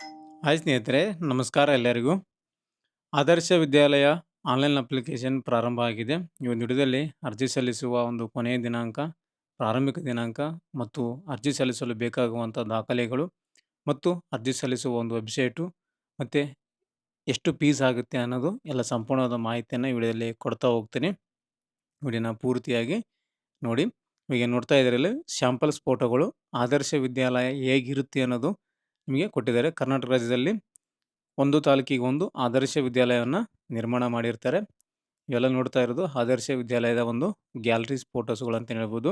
Hi ಸ್ನೇಹಿತರೆ, ನಮಸ್ಕಾರ ಎಲ್ಲರಿಗೂ. ಆದರ್ಶ ವಿದ್ಯಾಲಯ ಆನ್‌ಲೈನ್ ಅಪ್ಲಿಕೇಶನ್ ಪ್ರಾರಂಭ ಆಗಿದೆ. ಈ ಒಂದು ವಿಡಿಯೋದಲ್ಲಿ ಅರ್ಜಿ ಸಲ್ಲಿಸುವ ಒಂದು ಕೊನೆಯ ದಿನಾಂಕ, ಪ್ರಾರಂಭಿಕ ದಿನಾಂಕ ಮತ್ತು ಅರ್ಜಿ ಸಲ್ಲಿಸಲು ಬೇಕಾಗುವಂಥ ದಾಖಲೆಗಳು ಮತ್ತು ಅರ್ಜಿ ಸಲ್ಲಿಸುವ ಒಂದು ವೆಬ್‌ಸೈಟು ಮತ್ತೆ ಎಷ್ಟು ಫೀಸ್ ಆಗುತ್ತೆ ಅನ್ನೋದು ಎಲ್ಲ ಸಂಪೂರ್ಣವಾದ ಮಾಹಿತಿಯನ್ನು ಈ ವಿಡಿಯೋದಲ್ಲಿ ಕೊಡ್ತಾ ಹೋಗ್ತೀನಿ. ವಿಡಿಯೋನ ಪೂರ್ತಿಯಾಗಿ ನೋಡಿ. ಈಗ ನೋಡ್ತಾ ಇದ್ದೀರಲ್ಲ ಸ್ಯಾಂಪಲ್ಸ್ ಫೋಟೋಗಳು ಆದರ್ಶ ವಿದ್ಯಾಲಯ ಹೇಗಿರುತ್ತೆ ಅನ್ನೋದು ನಿಮಗೆ ಕೊಟ್ಟಿದ್ದಾರೆ. ಕರ್ನಾಟಕ ರಾಜ್ಯದಲ್ಲಿ ಒಂದು ತಾಲೂಕಿಗೆ ಒಂದು ಆದರ್ಶ ವಿದ್ಯಾಲಯವನ್ನು ನಿರ್ಮಾಣ ಮಾಡಿರ್ತಾರೆ. ಇವೆಲ್ಲ ನೋಡ್ತಾ ಇರೋದು ಆದರ್ಶ ವಿದ್ಯಾಲಯದ ಒಂದು ಗ್ಯಾಲರೀಸ್ ಫೋಟೋಸ್‌ಗಳು ಅಂತ ಹೇಳ್ಬೋದು.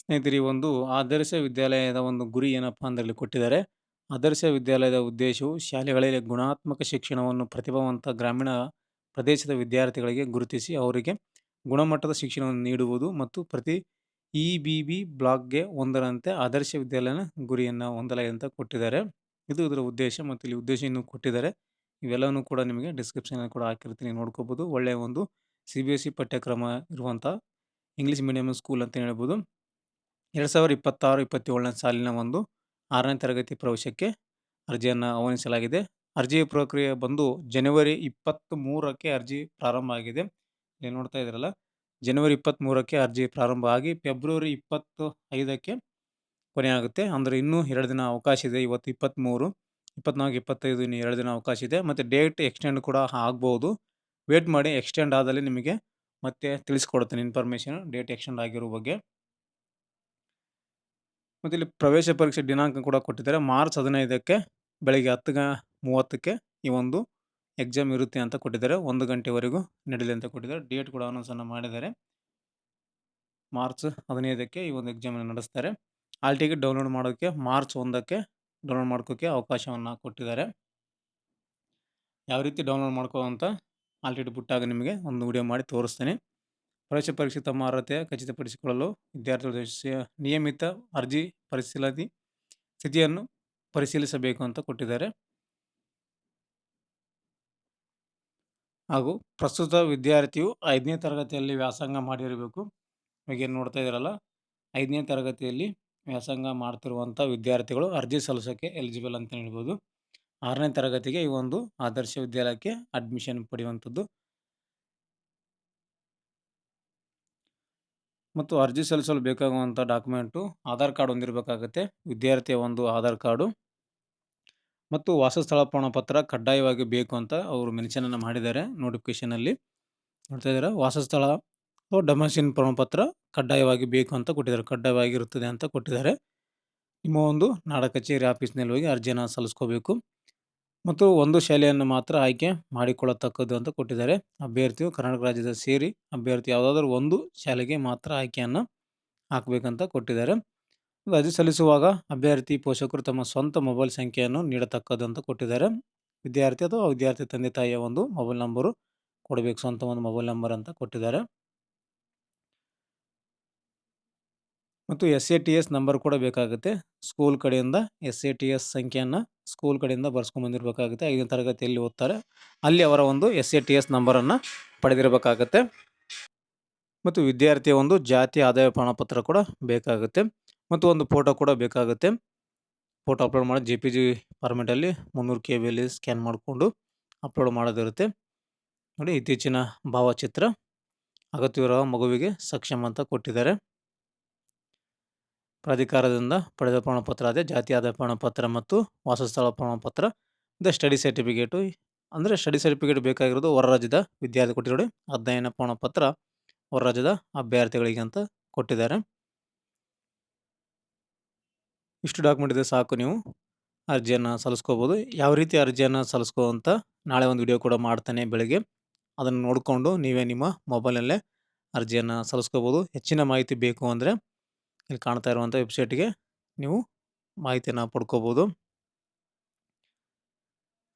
ಸ್ನೇಹಿತರೆ, ಈ ಒಂದು ಆದರ್ಶ ವಿದ್ಯಾಲಯದ ಒಂದು ಗುರಿ ಏನಪ್ಪಾ ಅಂದ್ರೆ ಇಲ್ಲಿ ಕೊಟ್ಟಿದ್ದಾರೆ. ಆದರ್ಶ ವಿದ್ಯಾಲಯದ ಉದ್ದೇಶವು ಶಾಲೆಗಳಲ್ಲಿ ಗುಣಾತ್ಮಕ ಶಿಕ್ಷಣವನ್ನು ಪ್ರತಿಭಾವಂತ ಗ್ರಾಮೀಣ ಪ್ರದೇಶದ ವಿದ್ಯಾರ್ಥಿಗಳಿಗೆ ಗುರುತಿಸಿ ಅವರಿಗೆ ಗುಣಮಟ್ಟದ ಶಿಕ್ಷಣವನ್ನು ನೀಡುವುದು ಮತ್ತು ಪ್ರತಿ ಇಬಿಬಿ ಬ್ಲಾಕ್‌ಗೆ ಒಂದರಂತೆ ಆದರ್ಶ ವಿದ್ಯಾಲಯನ ಗುರಿಯನ್ನು ಹೊಂದಲಾಗಿದೆ ಅಂತ ಕೊಟ್ಟಿದ್ದಾರೆ. ಇದು ಇದರ ಉದ್ದೇಶ ಮತ್ತು ಇಲ್ಲಿ ಉದ್ದೇಶ ಇನ್ನೂ ಕೊಟ್ಟಿದ್ದಾರೆ. ಇವೆಲ್ಲವನ್ನೂ ಕೂಡ ನಿಮಗೆ ಡಿಸ್ಕ್ರಿಪ್ಷನಲ್ಲಿ ಕೂಡ ಹಾಕಿರ್ತೀನಿ, ನೋಡ್ಕೋಬೋದು. ಒಳ್ಳೆಯ ಒಂದು CBSE ಪಠ್ಯಕ್ರಮ ಇರುವಂಥ ಇಂಗ್ಲೀಷ್ ಮೀಡಿಯಂ ಸ್ಕೂಲ್ ಅಂತ ಹೇಳ್ಬೋದು. 2026-27ನೇ ಸಾಲಿನ ಒಂದು 6ನೇ ತರಗತಿ ಪ್ರವೇಶಕ್ಕೆ ಅರ್ಜಿಯನ್ನು ಆಹ್ವಾನಿಸಲಾಗಿದೆ. ಅರ್ಜಿ ಪ್ರಕ್ರಿಯೆ ಬಂದು ಜನವರಿ 23ಕ್ಕೆ ಅರ್ಜಿ ಪ್ರಾರಂಭ ಆಗಿದೆ. ಇಲ್ಲಿ ನೋಡ್ತಾ ಇದ್ದೀರಲ್ಲ, ಜನವರಿ 23ಕ್ಕೆ ಅರ್ಜಿ ಪ್ರಾರಂಭ ಆಗಿ ಫೆಬ್ರವರಿ 25ಕ್ಕೆ ಕೊನೆಯಾಗುತ್ತೆ. ಅಂದರೆ ಇನ್ನೂ 2 ದಿನ ಅವಕಾಶ ಇದೆ. ಇವತ್ತು 23, 24, 25 ಇನ್ನು 2 ದಿನ ಅವಕಾಶ ಇದೆ. ಮತ್ತು ಡೇಟ್ ಎಕ್ಸ್ಟೆಂಡ್ ಕೂಡ ಆಗ್ಬೋದು. ವೇಟ್ ಮಾಡಿ, ಎಕ್ಸ್ಟೆಂಡ್ ಆದಲ್ಲಿ ನಿಮಗೆ ಮತ್ತೆ ತಿಳಿಸ್ಕೊಡ್ತೀನಿ ಇನ್ಫಾರ್ಮೇಷನ್ ಡೇಟ್ ಎಕ್ಸ್ಟೆಂಡ್ ಆಗಿರೋ ಬಗ್ಗೆ. ಮತ್ತು ಇಲ್ಲಿ ಪ್ರವೇಶ ಪರೀಕ್ಷೆ ದಿನಾಂಕ ಕೂಡ ಕೊಟ್ಟಿದ್ದಾರೆ. ಮಾರ್ಚ್ 15ಕ್ಕೆ ಬೆಳಗ್ಗೆ 10:30ಕ್ಕೆ ಈ ಒಂದು ಎಕ್ಸಾಮ್ ಇರುತ್ತೆ ಅಂತ ಕೊಟ್ಟಿದ್ದಾರೆ. 1 ಗಂಟೆವರೆಗೂ ನಡೆಯಲಿ ಅಂತ ಕೊಟ್ಟಿದ್ದಾರೆ. ಡೇಟ್ ಕೂಡ ಅನೌನ್ಸನ್ನು ಮಾಡಿದ್ದಾರೆ. ಮಾರ್ಚ್ 15ಕ್ಕೆ ಈ ಒಂದು ಎಕ್ಸಾಮನ್ನು ನಡೆಸ್ತಾರೆ. ಹಾಲ್ ಟಿಕೆಟ್ ಡೌನ್ಲೋಡ್ ಮಾಡೋಕ್ಕೆ ಮಾರ್ಚ್ 1ಕ್ಕೆ ಡೌನ್ಲೋಡ್ ಮಾಡ್ಕೋಕ್ಕೆ ಅವಕಾಶವನ್ನು ಕೊಟ್ಟಿದ್ದಾರೆ. ಯಾವ ರೀತಿ ಡೌನ್ಲೋಡ್ ಮಾಡ್ಕೊಳ್ಳೋ ಅಂತ ಹಾಲ್ ಟಿಕೆಟ್ ಬಿಟ್ಟಾಗ ನಿಮಗೆ ಒಂದು ವಿಡಿಯೋ ಮಾಡಿ ತೋರಿಸ್ತೀನಿ. ಪ್ರವೇಶ ಪರೀಕ್ಷೆ ತಮ್ಮ ಅರ್ಹತೆ ಖಚಿತಪಡಿಸಿಕೊಳ್ಳಲು ವಿದ್ಯಾರ್ಥಿಗಳು ನಿಯಮಿತ ಅರ್ಜಿ ಪರಿಶೀಲನೆ ಸ್ಥಿತಿಯನ್ನು ಪರಿಶೀಲಿಸಬೇಕು ಅಂತ ಕೊಟ್ಟಿದ್ದಾರೆ. ಹಾಗೂ ಪ್ರಸ್ತುತ ವಿದ್ಯಾರ್ಥಿಯು 5ನೇ ತರಗತಿಯಲ್ಲಿ ವ್ಯಾಸಂಗ ಮಾಡಿರಬೇಕು. ಈಗ ನೋಡ್ತಾ ಇದ್ದೀರಲ್ಲ, 5ನೇ ತರಗತಿಯಲ್ಲಿ ವ್ಯಾಸಂಗ ಮಾಡ್ತಿರುವಂಥ ವಿದ್ಯಾರ್ಥಿಗಳು ಅರ್ಜಿ ಸಲ್ಲಿಸೋಕ್ಕೆ ಎಲಿಜಿಬಲ್ ಅಂತ ಹೇಳ್ಬೋದು. 6ನೇ ತರಗತಿಗೆ ಈ ಒಂದು ಆದರ್ಶ ವಿದ್ಯಾಲಯಕ್ಕೆ ಅಡ್ಮಿಷನ್ ಪಡೆಯುವಂಥದ್ದು. ಮತ್ತು ಅರ್ಜಿ ಸಲ್ಲಿಸಲು ಬೇಕಾಗುವಂಥ ಡಾಕ್ಯುಮೆಂಟು ಆಧಾರ್ ಕಾರ್ಡ್ ಹೊಂದಿರಬೇಕಾಗುತ್ತೆ. ವಿದ್ಯಾರ್ಥಿಯ ಒಂದು ಆಧಾರ್ ಕಾರ್ಡು ಮತ್ತು ವಾಸಸ್ಥಳ ಪ್ರಮಾಣಪತ್ರ ಕಡ್ಡಾಯವಾಗಿ ಬೇಕು ಅಂತ ಅವರು ಮೆನ್ಷನನ್ನು ಮಾಡಿದ್ದಾರೆ ನೋಟಿಫಿಕೇಷನಲ್ಲಿ. ನೋಡ್ತಾ ಇದ್ದೀರಾ, ವಾಸಸ್ಥಳ ಡೊಮೆಸಿನ್ ಪ್ರಮಾಣಪತ್ರ ಕಡ್ಡಾಯವಾಗಿ ಬೇಕು ಅಂತ ಕೊಟ್ಟಿದ್ದಾರೆ. ಕಡ್ಡಾಯವಾಗಿರುತ್ತದೆ ಅಂತ ಕೊಟ್ಟಿದ್ದಾರೆ. ನಿಮ್ಮ ಒಂದು ನಾಡ ಕಚೇರಿ ಆಫೀಸ್ನಲ್ಲಿ ಹೋಗಿ ಅರ್ಜಿಯನ್ನು ಸಲ್ಲಿಸ್ಕೋಬೇಕು. ಮತ್ತು ಒಂದು ಶಾಲೆಯನ್ನು ಮಾತ್ರ ಆಯ್ಕೆ ಮಾಡಿಕೊಳ್ಳತಕ್ಕದ್ದು ಅಂತ ಕೊಟ್ಟಿದ್ದಾರೆ. ಅಭ್ಯರ್ಥಿಯು ಕರ್ನಾಟಕ ರಾಜ್ಯದ ಸೇರಿ ಅಭ್ಯರ್ಥಿ ಯಾವುದಾದ್ರೂ ಒಂದು ಶಾಲೆಗೆ ಮಾತ್ರ ಆಯ್ಕೆಯನ್ನು ಹಾಕಬೇಕಂತ ಕೊಟ್ಟಿದ್ದಾರೆ. ಅರ್ಜಿ ಸಲ್ಲಿಸುವಾಗ ಅಭ್ಯರ್ಥಿ ಪೋಷಕರು ತಮ್ಮ ಸ್ವಂತ ಮೊಬೈಲ್ ಸಂಖ್ಯೆಯನ್ನು ನೀಡತಕ್ಕದ್ದು ಅಂತ ಕೊಟ್ಟಿದ್ದಾರೆ. ವಿದ್ಯಾರ್ಥಿ ಅಥವಾ ವಿದ್ಯಾರ್ಥಿ ತಂದೆ ತಾಯಿಯ ಒಂದು ಮೊಬೈಲ್ ನಂಬರು ಕೊಡಬೇಕು, ಸ್ವಂತ ಒಂದು ಮೊಬೈಲ್ ನಂಬರ್ ಅಂತ ಕೊಟ್ಟಿದ್ದಾರೆ. ಮತ್ತು SATS ನಂಬರ್ ಕೂಡ ಬೇಕಾಗುತ್ತೆ. ಸ್ಕೂಲ್ ಕಡೆಯಿಂದ SATS ಸಂಖ್ಯೆಯನ್ನು ಸ್ಕೂಲ್ ಕಡೆಯಿಂದ ಬರ್ಸ್ಕೊಂಡ್ಬಂದಿರಬೇಕಾಗುತ್ತೆ. 5ನೇ ತರಗತಿಯಲ್ಲಿ ಓದ್ತಾರೆ, ಅಲ್ಲಿ ಅವರ ಒಂದು SATS ನಂಬರನ್ನು ಪಡೆದಿರಬೇಕಾಗತ್ತೆ. ಮತ್ತು ವಿದ್ಯಾರ್ಥಿಯ ಒಂದು ಜಾತಿ ಆದಾಯ ಪ್ರಮಾಣಪತ್ರ ಕೂಡ ಬೇಕಾಗುತ್ತೆ. ಮತ್ತು ಒಂದು ಫೋಟೋ ಕೂಡ ಬೇಕಾಗುತ್ತೆ. ಫೋಟೋ ಅಪ್ಲೋಡ್ ಮಾಡಿ JPG ಫಾರ್ಮೆಟಲ್ಲಿ 300 KBಯಲ್ಲಿ ಸ್ಕ್ಯಾನ್ ಮಾಡಿಕೊಂಡು ಅಪ್ಲೋಡ್ ಮಾಡೋದಿರುತ್ತೆ. ನೋಡಿ, ಇತ್ತೀಚಿನ ಭಾವಚಿತ್ರ, ಅಗತ್ಯವಿರುವ ಮಗುವಿಗೆ ಸಕ್ಷಮ ಅಂತ ಕೊಟ್ಟಿದ್ದಾರೆ. ಪ್ರಾಧಿಕಾರದಿಂದ ಪಡೆದ ಪ್ರಮಾಣಪತ್ರ ಅದೇ ಜಾತಿ ಆದಾಯ ಪ್ರಮಾಣಪತ್ರ ಮತ್ತು ವಾಸಸ್ಥಳ ಪ್ರಮಾಣಪತ್ರ ಮತ್ತು ಸ್ಟಡಿ ಸರ್ಟಿಫಿಕೇಟು. ಅಂದರೆ ಸ್ಟಡಿ ಸರ್ಟಿಫಿಕೇಟ್ ಬೇಕಾಗಿರೋದು ಹೊರ ರಾಜ್ಯದ ವಿದ್ಯಾರ್ಥಿ ಕೊಟ್ಟಿರೋ ಅಧ್ಯಯನ ಪ್ರಮಾಣಪತ್ರ ಹೊರ ರಾಜ್ಯದ ಅಭ್ಯರ್ಥಿಗಳಿಗೆ ಅಂತ ಕೊಟ್ಟಿದ್ದಾರೆ. ಇಷ್ಟು ಡಾಕ್ಯುಮೆಂಟ್ ಇದೆ ಸಾಕು, ನೀವು ಅರ್ಜಿಯನ್ನು ಸಲ್ಲಿಸ್ಕೋಬೋದು. ಯಾವ ರೀತಿ ಅರ್ಜಿಯನ್ನು ಸಲ್ಲಿಸ್ಕೋ ಅಂತ ನಾಳೆ ಒಂದು ವಿಡಿಯೋ ಕೂಡ ಮಾಡ್ತಾನೆ ಬೆಳಗ್ಗೆ. ಅದನ್ನು ನೋಡಿಕೊಂಡು ನೀವೇ ನಿಮ್ಮ ಮೊಬೈಲಲ್ಲೇ ಅರ್ಜಿಯನ್ನು ಸಲ್ಲಿಸ್ಕೋಬೋದು. ಹೆಚ್ಚಿನ ಮಾಹಿತಿ ಬೇಕು ಅಂದರೆ ಇಲ್ಲಿ ಕಾಣ್ತಾ ಇರುವಂಥ ವೆಬ್ಸೈಟ್ಗೆ ನೀವು ಮಾಹಿತಿಯನ್ನು ಪಡ್ಕೋಬೋದು.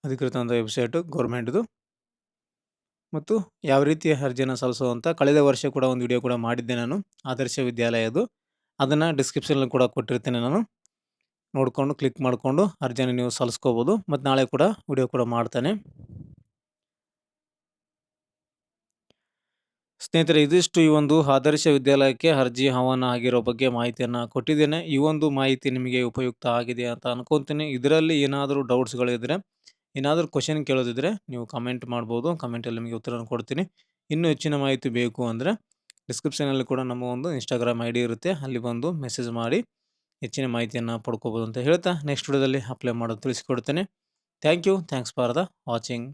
ಅಧಿಕೃತವಾದ ವೆಬ್ಸೈಟು ಗೌರ್ಮೆಂಟ್ದು. ಮತ್ತು ಯಾವ ರೀತಿ ಅರ್ಜಿಯನ್ನು ಸಲ್ಲಿಸುವಂತ ಕಳೆದ ವರ್ಷ ಕೂಡ ಒಂದು ವಿಡಿಯೋ ಕೂಡ ಮಾಡಿದ್ದೆ ನಾನು, ಆದರ್ಶ ವಿದ್ಯಾಲಯದು. ಅದನ್ನು ಡಿಸ್ಕ್ರಿಪ್ಷನಲ್ಲಿ ಕೂಡ ಕೊಟ್ಟಿರ್ತೇನೆ ನಾನು. ನೋಡಿಕೊಂಡು ಕ್ಲಿಕ್ ಮಾಡಿಕೊಂಡು ಅರ್ಜಿಯನ್ನು ನೀವು ಸಲ್ಲಿಸ್ಕೋಬೋದು. ಮತ್ತು ನಾಳೆ ಕೂಡ ವಿಡಿಯೋ ಕೂಡ ಮಾಡ್ತಾನೆ. ಸ್ನೇಹಿತರೆ, ಇದಿಷ್ಟು ಈ ಒಂದು ಆದರ್ಶ ವಿದ್ಯಾಲಯಕ್ಕೆ ಅರ್ಜಿ ಆಹ್ವಾನ ಆಗಿರೋ ಬಗ್ಗೆ ಮಾಹಿತಿಯನ್ನು ಕೊಟ್ಟಿದ್ದೇನೆ. ಈ ಒಂದು ಮಾಹಿತಿ ನಿಮಗೆ ಉಪಯುಕ್ತ ಆಗಿದೆ ಅಂತ ಅನ್ಕೊಂತೀನಿ. ಇದರಲ್ಲಿ ಏನಾದರೂ ಡೌಟ್ಸ್ಗಳಿದ್ರೆ, ಏನಾದರೂ ಕ್ವಶನ್ ಕೇಳೋದಿದ್ರೆ ನೀವು ಕಮೆಂಟ್ ಮಾಡ್ಬೋದು. ಕಮೆಂಟಲ್ಲಿ ನಿಮಗೆ ಉತ್ತರನ ಕೊಡ್ತೀನಿ. ಇನ್ನೂ ಹೆಚ್ಚಿನ ಮಾಹಿತಿ ಬೇಕು ಅಂದರೆ ಡಿಸ್ಕ್ರಿಪ್ಷನಲ್ಲಿ ಕೂಡ ನಮ್ಮ ಒಂದು ಇನ್ಸ್ಟಾಗ್ರಾಮ್ ಐಡಿ ಇರುತ್ತೆ. ಅಲ್ಲಿ ಬಂದು ಮೆಸೇಜ್ ಮಾಡಿ ಹೆಚ್ಚಿನ ಮಾಹಿತಿಯನ್ನು ಪಡ್ಕೋಬೋದು ಅಂತ ಹೇಳ್ತಾ ನೆಕ್ಸ್ಟ್ ವಿಡಿಯೋದಲ್ಲಿ ಅಪ್ಲೈ ಮಾಡೋದು ತಿಳಿಸಿಕೊಡ್ತೇನೆ. Thank you. Thanks for the watching.